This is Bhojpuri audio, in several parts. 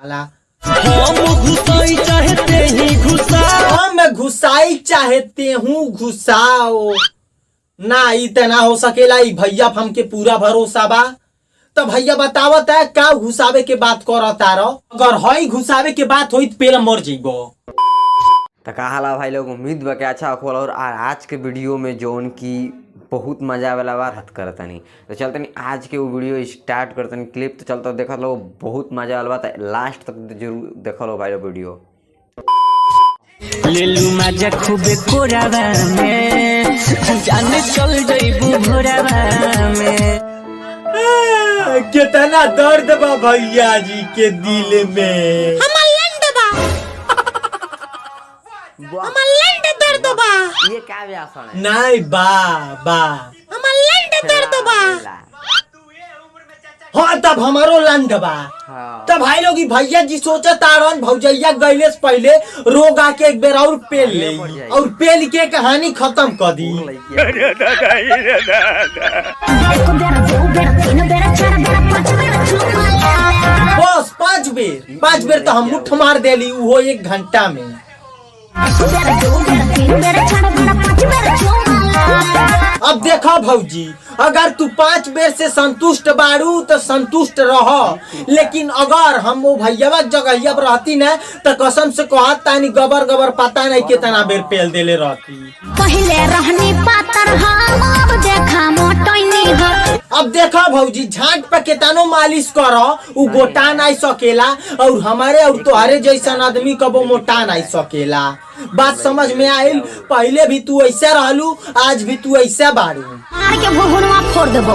हम घुसाई चाहते ही घुसाओ, हम घुसाई चाहते हूँ घुसाओ ना। इतना हो सकेला भैया हमके पूरा भरोसा बा। तो भैया बतावत है का घुसावे के बात करता रहो, अगर हई घुसावे के बात होई तो पेला मर जाइबो। तो कहा भाई लोग, उम्मीद बा कि अच्छा खोल। और आज के वीडियो में जोन की बहुत मजा वाला बात करतनी, तो चलते नहीं आज के वो वीडियो स्टार्ट करतनी। क्लिप तो चलता देख लो, बहुत मजा वाला बात, लास्ट तक जरूर देख लो भाई लोग वीडियो। ले लू मजा खूबे कोरावा में, जाने चल जाइबू भोरावा में। कितना दर्द बा भैया जी के दिल में, दर्द बा। ये क्या व्यासन है? नहीं बा दर्द बा। हाँ तब हमारो लंड बा। हाँ। तब भाई लोग भैया जी सोचा तारन भौजैया गईले से पहले रोग आके एक बेर और पेल ले, और पेल के कहानी खत्म कर दी। बस 5 बेर तो हम मुठ मार देली, वो 1 घंटा में। अब देखो भौजी, अगर तू 5 बेर से संतुष्ट बारू तो संतुष्ट रह, लेकिन अगर हम वो भैया जगह रहती न तो कसम से कहत तानी गबर गबर पता नहीं कितना बेर पेल देले रहती। पहले रहनी पातर हम, अब देखा मोटैनी हो। अब देखो भौजी, झाट पे केतनो मालिश करो उ गोटा नहीं सकेला, और हमारे और तुम्हारे जैसा आदमी कबो मोटा नहीं सकेला। बात समझ में आइल? पहले भी तू ऐसा रहलू, आज भी तू ऐसा बारू। मार के भुगुनवा फोड़ देबो।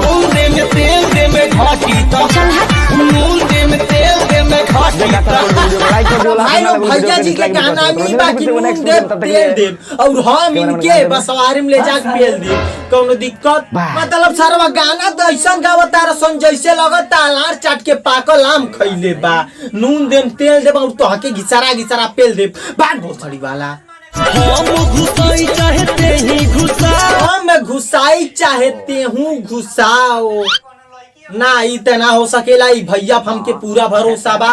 भाई लोग भैया जी के गाना में बाकी नून देव तेल देव, और हम इनके बसवारी में ले जाके पेल देव, कोनो दिक्कत? मतलब सारा गाना तो ऐसा गावता रसन जैसे लगता लार चाट के पाकल आम खइले बा। नून देव तेल देव और तो हके घिसरा पेल देव। बात भोसड़ी वाला। हम घुसाई चाहते ही घुसाओ, हम घुसाई चाहते हूँ घुसाओ ना। इतना हो सकेला भैया हमके पूरा भरोसा बा।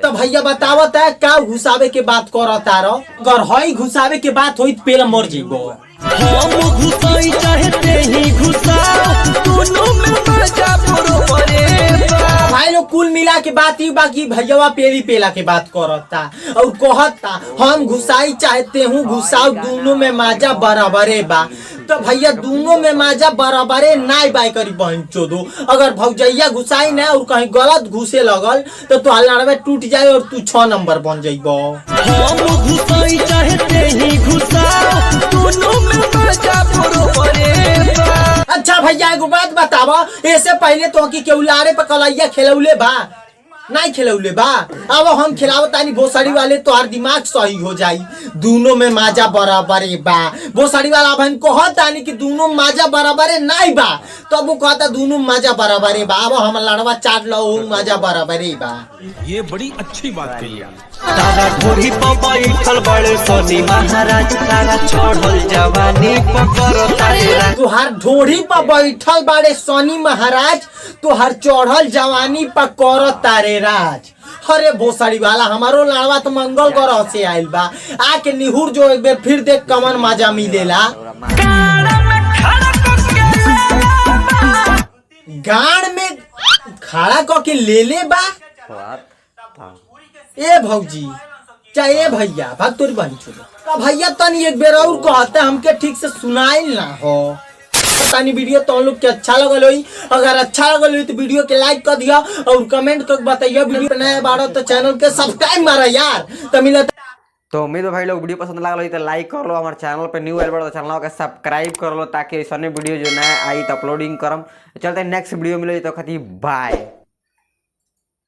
तो भैया बतावत है का घुसावे के बात करता रहो, अगर हई घुसावे के बात होई तो पेला मर जाइबो। हम घुसाई चाहते ही घुसाओ, दोनों में मजा बरोबरे बा। भाई लोग कुल मिला के बात ही बाकी भैया पेला के बात करता और कहता हम घुसाई चाहते हूँ घुसाओ, दोनों में मजा बराबरे बा। तो भैया दोनों में मजा बराबरे नाई बाई करी बहन चोदो। अगर भौजैया घुसाई ना और कहीं गलत घुसे लगल तो लड़वे टूट जाए और तू 6 नंबर बन जाइबो। हम घुसाई चाहते ही घुसाओ, दोनों में मजा बराबरे बा। अच्छा भैया एगो बात बतावा, ऐसे पहले तो की केउलारे पे कलैया खेलौले बा नहीं खेलौले बा? अब हम खिलावतानी भोसड़ी वाले तो हर दिमाग सही हो जाई। दोनों में माजा बराबरे बा। भोसड़ी वाला अब हम कहतानी कि दोनों माजा बराबरे नहीं बा, तब वो कहता दोनों माजा बराबरे बा। अब हम लड़वा चाट लो माजा बराबरे बा। ये बड़ी अच्छी बात कही। तारा ढोरी पर बैठल बड़े सोनी महाराज, तारा चढ़ल जवानी पकड़ो तारा। तुहार ढोरी पर बैठल बाड़े सोनी महाराज, तुहार चढ़ल जवानी पर कर तारे राज। अरे भोसड़ी वाला हमारो लड़वा तो मंगल ग्रह से आइल बा, आके निहुर जो एक बार फिर देख कमन मजा मिलेला। गाड़ में खड़ा करके ले ले बा। ए भौजी चाहे भैया भाग तोरी बहन छोड़ो। तो भैया तनी एक बेर और कहते हमके ठीक से सुनाइल ना हो। तानी वीडियो तो लोग के अच्छा लगल होई, अगर अच्छा लगल होई तो वीडियो के लाइक कर दिया और कमेंट करके बताइए। वीडियो पे नया बाड़ो तो चैनल के सब्सक्राइब मारा यार। तो मिला तो उम्मीद है भाई लोग वीडियो पसंद लागल तो लाइक कर लो, हमारे चैनल पे न्यू आइल बड़ा तो चैनल के सब्सक्राइब कर लो, ताकि ऐसा वीडियो जो नया आई तो अपलोडिंग करम। चलते नेक्स्ट वीडियो मिले तो खती बाय।